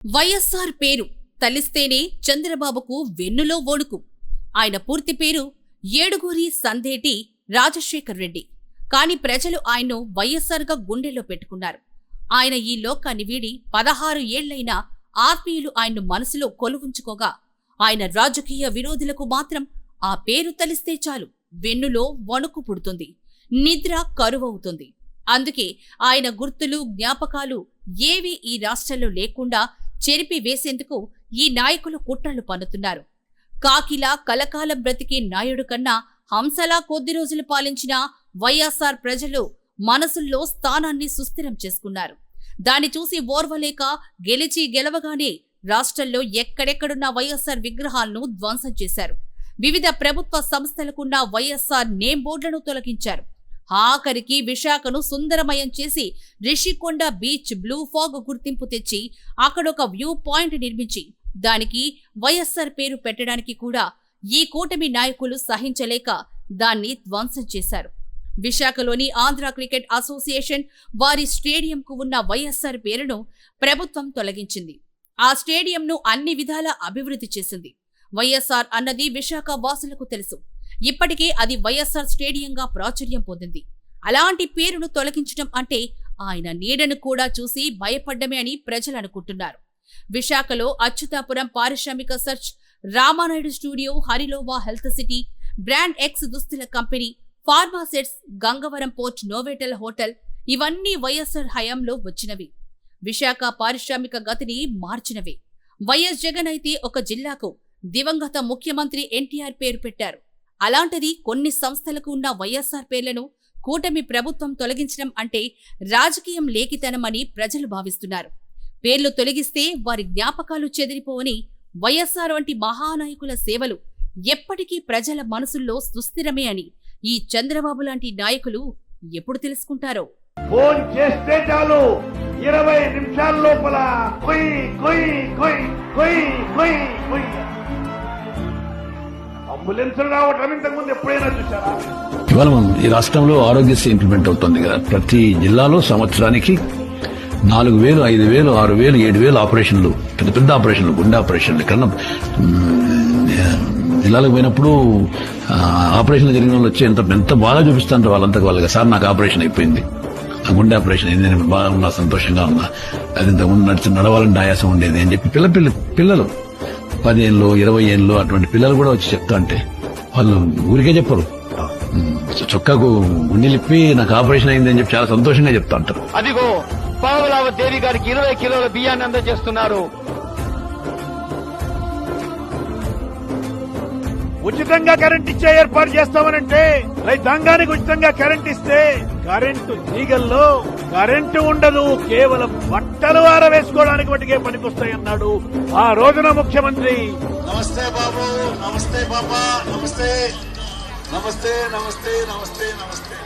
వైఎస్ఆర్ పేరు తలిస్తేనే చంద్రబాబుకు వెన్నులో వణుకు. ఆయన పూర్తి పేరు ఏడుగురి సందేటి రాజశేఖర్ రెడ్డి. కాని ప్రజలు ఆయన్ను వైఎస్ఆర్గా గుండెల్లో పెట్టుకున్నారు. ఆయన ఈ లోకాన్ని వీడి 16 ఏళ్లైనా ఆత్మీయులు ఆయన్ను మనసులో కొలువుంచుకోగా, ఆయన రాజకీయ విరోధులకు మాత్రం ఆ పేరు తలిస్తే చాలు వెన్నులో వణుకు పుడుతుంది, నిద్ర కరువవుతుంది. అందుకే ఆయన గుర్తులు, జ్ఞాపకాలు ఏవీ ఈ రాష్ట్రంలో లేకుండా చెరిపి వేసేందుకు ఈ నాయకులు కుట్రలు పన్నుతున్నారు. కాకిలా కలకాలం బ్రతికే నాయుడు కన్నా హంసలా కొద్ది రోజులు పాలించిన వైఎస్ఆర్ ప్రజలు మనసుల్లో స్థానాన్ని సుస్థిరం చేసుకున్నారు. దాన్ని చూసి ఓర్వలేక గెలవగానే రాష్ట్రంలో ఎక్కడెక్కడున్న వైఎస్ఆర్ విగ్రహాలను ధ్వంసం చేశారు. వివిధ ప్రభుత్వ సంస్థలకున్న వైఎస్ఆర్ నేమ్ బోర్డులను తొలగించారు. ఆఖరికి విశాఖను సుందరమయం చేసి రిషికొండ బీచ్ బ్లూ ఫాగ్ గుర్తింపు తెచ్చి అక్కడొక వ్యూ పాయింట్ నిర్మించి దానికి వైఎస్ఆర్ పేరు పెట్టడానికి కూడా ఈ కూటమి నాయకులు సహించలేక దాన్ని ధ్వంసం చేశారు. విశాఖలోని ఆంధ్ర క్రికెట్ అసోసియేషన్ వారి స్టేడియంకు ఉన్న వైఎస్ఆర్ పేరును ప్రభుత్వం తొలగించింది. ఆ స్టేడియంను అన్ని విధాలా అభివృద్ధి చేసింది. వైఎస్ఆర్ అన్నది విశాఖ వాసులకు తెలుసు. ఇప్పటికే అది వైఎస్ఆర్ స్టేడియంగా ప్రాచుర్యం పొందింది. అలాంటి పేరును తొలగించడం అంటే ఆయన నీడను కూడా చూసి భయపడ్డమే అని ప్రజలు అనుకుంటున్నారు. విశాఖలో అచ్యుతాపురం పారిశ్రామిక సర్చ్, Ramanaidu studio, Arilova health city, Brandix దుస్తుల కంపెనీ, ఫార్మాసెట్స్, గంగవరం పోర్ట్, నోవెటల్ హోటల్ ఇవన్నీ వైఎస్ఆర్ హయాంలో వచ్చినవి. విశాఖ పారిశ్రామిక గతిని మార్చినవి. వైఎస్ జగన్ అయితే ఒక జిల్లాకు దివంగత ముఖ్యమంత్రి ఎన్టీఆర్ పేరు పెట్టారు. అలాంటిది కొన్ని సంస్థలకు ఉన్న వైఎస్ఆర్ పేర్లను కూటమి ప్రభుత్వం తొలగించడం అంటే రాజకీయం లేఖితనమని ప్రజలు భావిస్తున్నారు. పేర్లు తొలగిస్తే వారి జ్ఞాపకాలు చెదిరిపోవని, వైఎస్ఆర్ వంటి మహానాయకుల సేవలు ఎప్పటికీ ప్రజల మనసుల్లో సుస్థిరమే అని ఈ చంద్రబాబు లాంటి నాయకులు ఎప్పుడు తెలుసుకుంటారో. ఫోన్ చేస్తే చాలు 20 నిమిషాల లోపల అంబులెన్స్ రావటం ఇంతకుముందు ఎప్పుడైనా చూసారా? ఇవాళ ఈ రాష్ట్రంలో ఆరోగ్యశ్రీ ఇంప్లిమెంట్ అవుతుంది కదా. ప్రతి జిల్లాలో సంవత్సరానికి 4,000, 5,000, 6,000, 7,000 ఆపరేషన్లు, పెద్ద పెద్ద ఆపరేషన్లు, గుండె ఆపరేషన్లు. ఇక్కడ జిల్లాలకు పోయినప్పుడు ఆపరేషన్లు జరిగిన వాళ్ళు వచ్చి ఎంత బాగా చూపిస్తాంటారు వాళ్ళకి. సార్ నాకు ఆపరేషన్ అయిపోయింది, నా గుండె ఆపరేషన్ అయింది, నేను బాగా ఉన్నా, సంతోషంగా ఉన్నా, అది ఇంతకుముందు నడవాలని ఆయాసం ఉండేది అని చెప్పి పిల్లలు 10 ఏళ్ళు, 20 ఏళ్ళు అటువంటి పిల్లలు కూడా వచ్చి చెప్తా అంటే వాళ్ళు ఊరికే చెప్పరు. చొక్కాకు గుండెలిప్పి నాకు ఆపరేషన్ అయింది అని చెప్పి చాలా సంతోషంగా చెప్తా అంటారు. అదిగో పావలావ దేవి గారికి 20 కిలోల బియ్యాన్ని అందజేస్తున్నారు. ఉచితంగా కరెంట్ ఇచ్చే ఏర్పాటు చేస్తామనంటే రైతాంగానికి ఉచితంగా కరెంట్ ఇస్తే కరెంటు తీగల్లో కరెంటు ఉండదు, కేవలం బట్టలు ఆరవేసుకోవడానికి మటుకే పనికొస్తాయన్నాడు ఆ రోజున ముఖ్యమంత్రి. నమస్తే బాబు, నమస్తే బాబా, నమస్తే నమస్తే నమస్తే నమస్తే నమస్తే.